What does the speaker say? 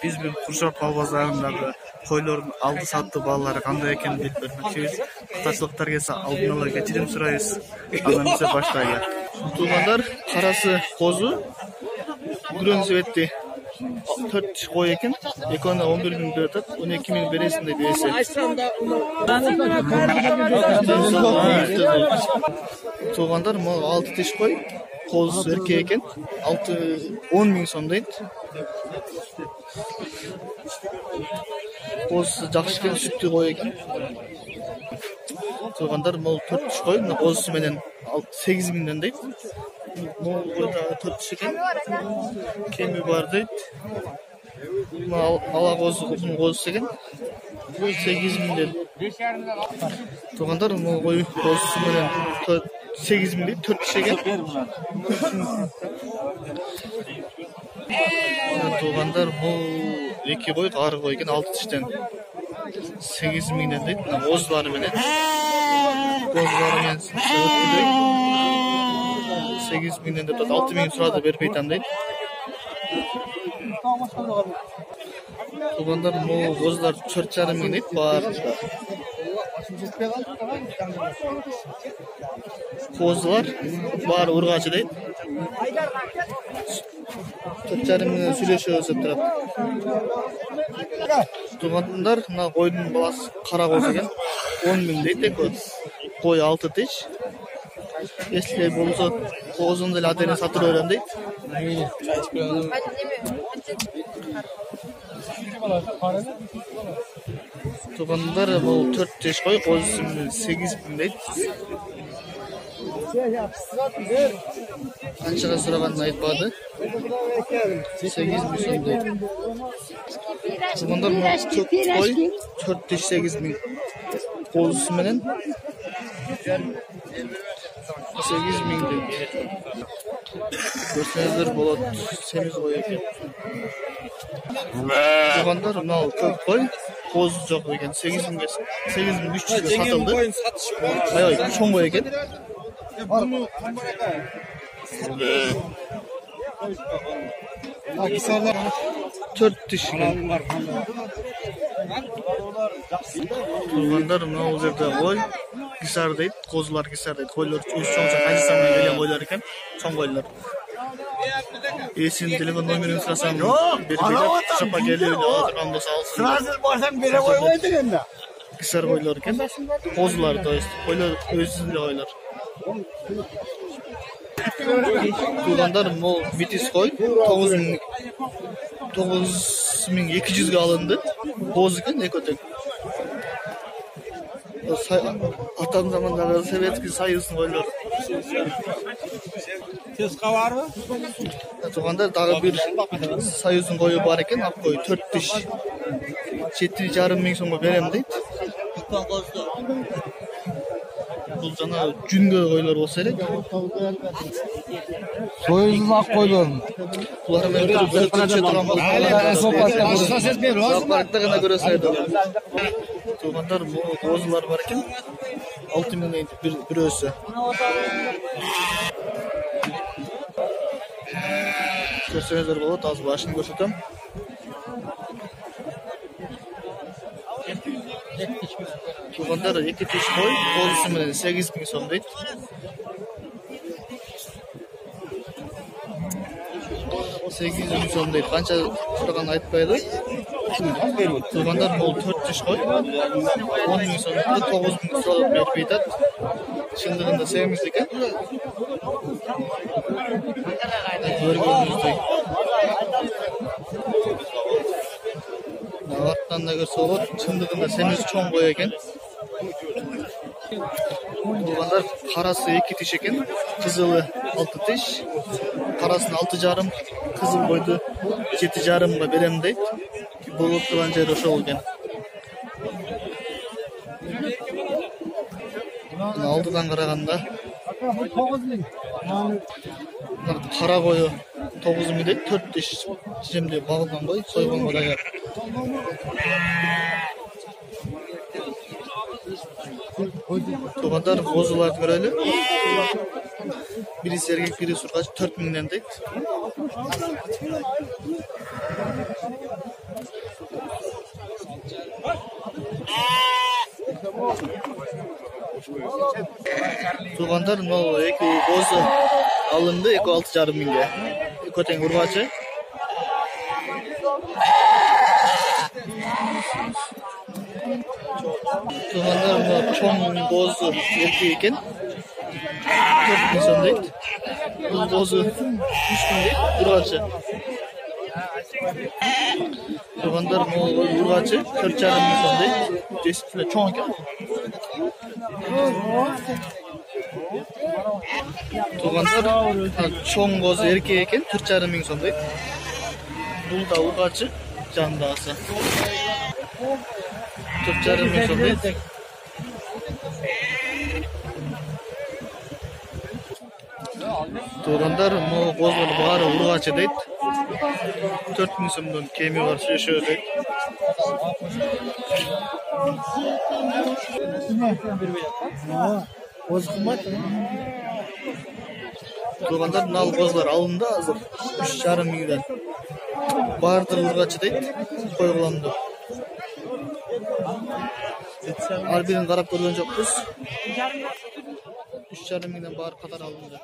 Biz bir Kuşak bazarındagı koyların aldı sattı balları kандай eken bilip vermekçiyiz. Kıtaçlıklar gelse aldın ala geçirim sırayız. Anamıza başlayalım. Tuğmanlar karası kozu Gürön sebetti 4 koy eken. Ekonomda 11.000 berdat, 12.000 beresinde birisi. Tuğmanlar 6 tiş koy. Koz erkeği eken. 10.000 somdaydı. Koz жақсы екен, сүтті қой екен. Туғандар мол 4 түш қой, қозысы менен 8.000 дейді. Мол қойда 4 түш екен. Кемі бар дейді. Ала қозы, ұзын қозысы екен. 8.000 дейді. Туғандар мол қой қозысы менен 8.000 дейді, 4 түш екен. Туғандар бұл екі қой, қары қой екен 6 түштен 8.000 дейді. Қозылары менен 8.000 деп 6.000 сұрады берпейтан дейді. Туғандар бұл қозылар 4.500 дейді. Бар қозылар бар ұрғачы дейді. 4.500 сүйлеші өсіп тұрады. Туғандар қойдың баласы қара қоз екен. 10.000 дейді. Қой 6 тиш. Если болса қозын дел атене сатыр өрем дейді. Туғандар бұл 4 тиш қой, қозысы 8.000 дейді. Қаншаға сұрағанын айтпады. 8.000 сом дейді. Туғандар көк қой 4 тиш 8.000 қозысы менен 8.000 дейді. Көрсеңіздер болады, семіз қой екен. Туғандар көк қой қозы жоқ екен. 8.300-ге сатылды. Чоң қой екен. 4 тиш екен. Туғандар бұл жерде қой кисар дейді, қозылар кисар дейді. Қойлар өз чоңса қайсысымен келген қойлар екен, чоң қойлар. Есін телефон номерін сұрасам бербейді, шапа келуіне отырған болса алсын. Сразу барсам бере қоймайды енді. Кисар қойлар екен, қозылар, то есть қойлар өзінде қойлар. Туғандар бұл метис қой 9.200-ге алынды. Қоз екен, екотек. Атам замандағы Советский Союздың қойлар. Тесқа бар ма? Туғандар дағы бір Союздың қойы бар екен, ақ қой 4 тиш 7.500 сомға берем дейді. Бұл жана жүнге қойлар болса керек. Soyuzun ak koyuyorum. Бұлармен түртше тұрған болса. Зоопаркта ғана көресайды. Туғандар қозылар бар екен. 6.000 бір өсі. Көрсеңіздер болады, аз башын көрсетем. Туғандар 2 тиш қой, қозысы менен 8.000 сом дейді. Қанша сұраған айтпайды. Туғандар бұл 4 тиш қой, 10.000 сом дейді, 9.000 сұрап берпейді. Шындығында семіз екен. Көргеніміздей. Аттан да көрсе болады, шындығында семіз чоң қой екен. Туғандар қарасы 2 тиш екен, қызылы 6 тиш. Қарасын 6.5, қызыл қойды 7.5-ға берем дейді. Болып тұрған жері ошол екен. Алдыдан қарағанда қара қойы 9.000 дейді, 4 тиш жемде бағылған қой, сойған қой даяр. Туғандар қозыларды көрелі. Birisi erkek, birisi ұрғач 4.000 дейді. Туугандар, мына эки козу алынды, 6,5 миңге. Экөө тең ургачы. Туугандар, мына чоң козу эркек экен. 4 миң сом дейт. Бул козу 3 миң дейт, ургачы. Туугандар, мына ургачы 4,5 миң сом дейт. Десипле чоң экен. Туугандар, чоң козу эркек экен, 4,5 миң сом дейт. Бул да ургачы, жандагысы. 4,5 миң сом дейт. Туугандар, могу козулар баары ургачы дейт. 4 миң сомдон кеми бар, сөйшөө дейт. Туугандар, мына козулар алынды азыр 3,5 миңден. Баардыгы ургачы дейт, кой куламдуу. Ар бирин карап көргөн жокпуз. 3,5 миңден баары катар алынды.